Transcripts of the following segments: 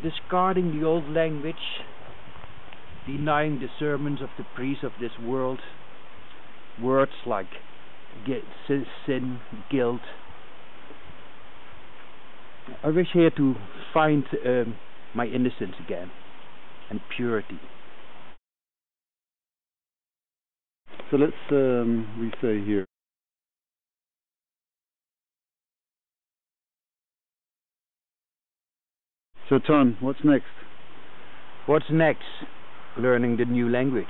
discarding the old language, denying the sermons of the priests of this world, words like sin, guilt. I wish here to find my innocence again and purity. So let's re-say here. So Ton, what's next? What's next? Learning the new language,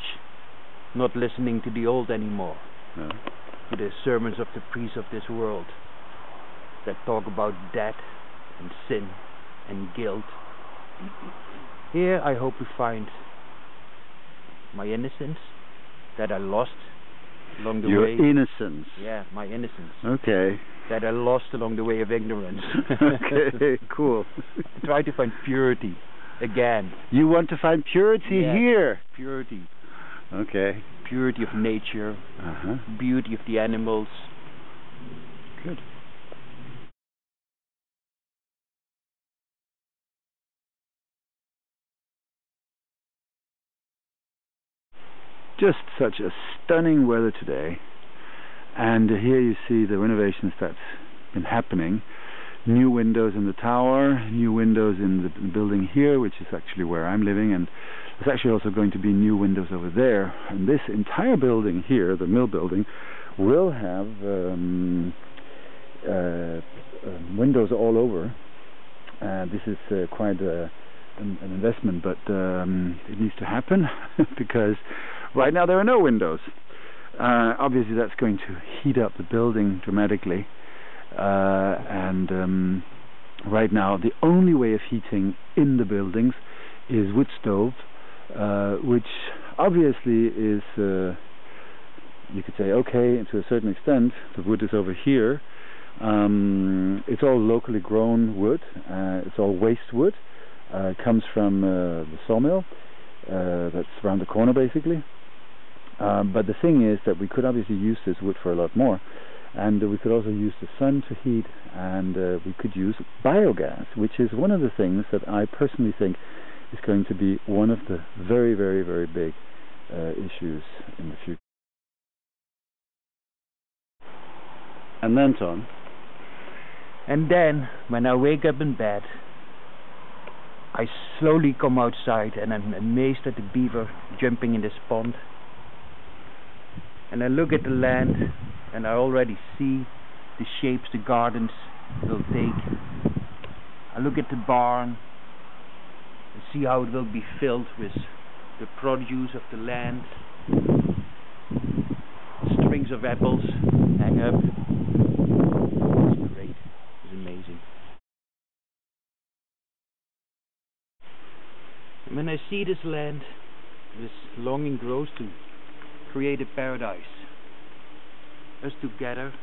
not listening to the old anymore, No. to the sermons of the priests of this world that talk about death and sin and guilt. Here I hope to find my innocence that I lost along the Your way. innocence. Yeah, my innocence. Okay. That I lost along the way of ignorance. Okay, cool. I try to find purity again. You want to find purity Yeah. here? Purity. Okay. Purity of nature, beauty of the animals. Good. Just such a stunning weather today, and here you see the renovations that's been happening. New windows in the tower, new windows in the building here, which is actually where I'm living, and there's actually also going to be new windows over there. And this entire building here, the mill building, will have windows all over. This is quite an investment, but it needs to happen because right now there are no windows. Obviously that's going to heat up the building dramatically, and right now the only way of heating in the buildings is wood stove, which obviously is, you could say, okay, to a certain extent. The wood is over here. It's all locally grown wood. It's all waste wood. It comes from the sawmill that's around the corner, basically. But the thing is that we could obviously use this wood for a lot more, and we could also use the sun to heat, and we could use biogas, which is one of the things that I personally think is going to be one of the very, very, very big issues in the future. And then, Tom? And then, when I wake up in bed, I slowly come outside and I'm amazed at the beaver jumping in this pond. And I look at the land and I already see the shapes the gardens will take. I look at the barn and see how it will be filled with the produce of the land. Strings of apples hang up. It's great. It's amazing. And when I see this land, this longing grows to create a paradise. Us together,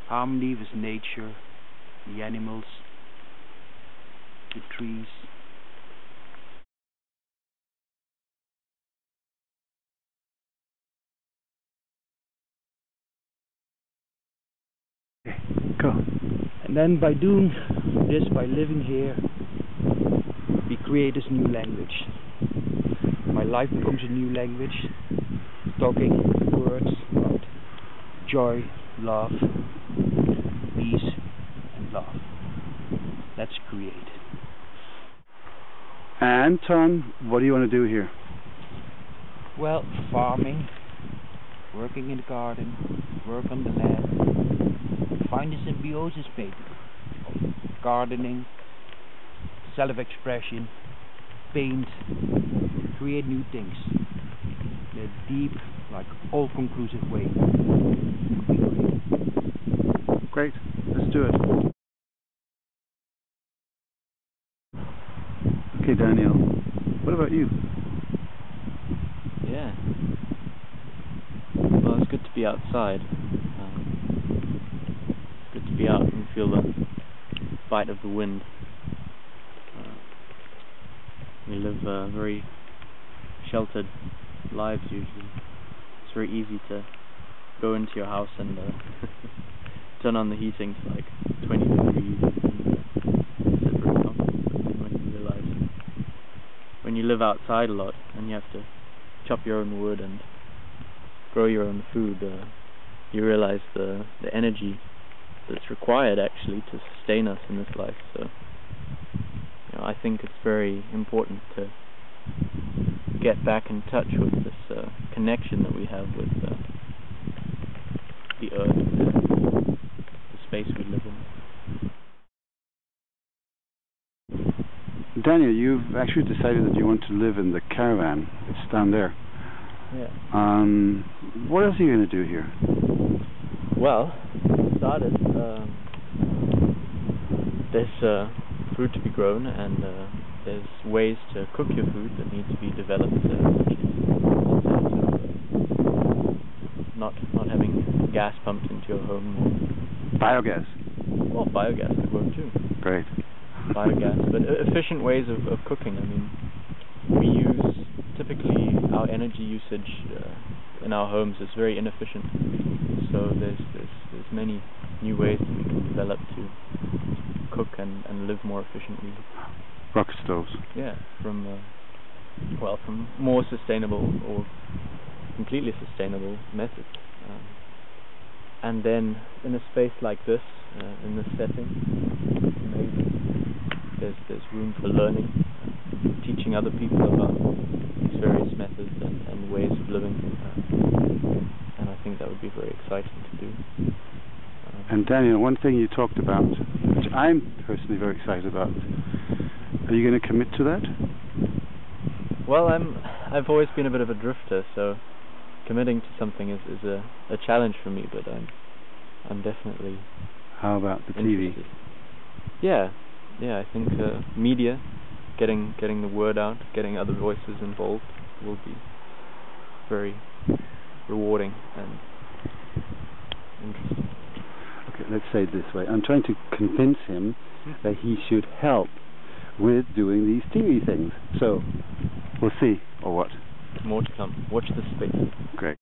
harmony with nature, the animals, the trees. Okay, go. And then by doing this, by living here, we create this new language. My life becomes a new language, talking words about joy, love, peace and love. Let's create. And Tom, what do you want to do here? Well, farming, working in the garden, work on the land, find a symbiosis maybe of gardening, self-expression, paint, create new things in a deep, like all-conclusive way. Great, let's do it. Okay, Daniel, what about you? Yeah. Well, it's good to be outside. It's good to be out and feel the bite of the wind. We live very sheltered lives usually. It's very easy to go into your house and turn on the heating to like 20 degrees and sit very comfortable. But then when when you live outside a lot and you have to chop your own wood and grow your own food, you realize the energy that's required actually to sustain us in this life. So, I think it's very important to get back in touch with this connection that we have with the earth, the space we live in. Daniel, you've actually decided that you want to live in the caravan. It's down there. Yeah. What else are you going to do here? Well, for starters, there's food to be grown, and there's ways to cook your food that need to be developed, which is not having gas pumped into your home. Biogas. Well, biogas could work too. Great. Biogas, but efficient ways of cooking. I mean, we use, typically our energy usage in our homes is very inefficient, so there's many new ways that we can develop to cook and live more efficiently. Rocket stoves. Yeah, from more sustainable or completely sustainable methods. And then in a space like this, in this setting, maybe there's room for learning, teaching other people about these various methods and ways of living, and I think that would be very exciting to do. And Daniel, one thing you talked about, which I'm personally very excited about, are you going to commit to that? Well, I've always been a bit of a drifter, so committing to something is a challenge for me, but I'm definitely. How about the interested. TV? Yeah, I think media, getting the word out, getting other voices involved will be very rewarding and interesting. Okay, let's say it this way. I'm trying to convince him that he should help with doing these TV things. So, we'll see, or what? More to come. Watch this space. Great.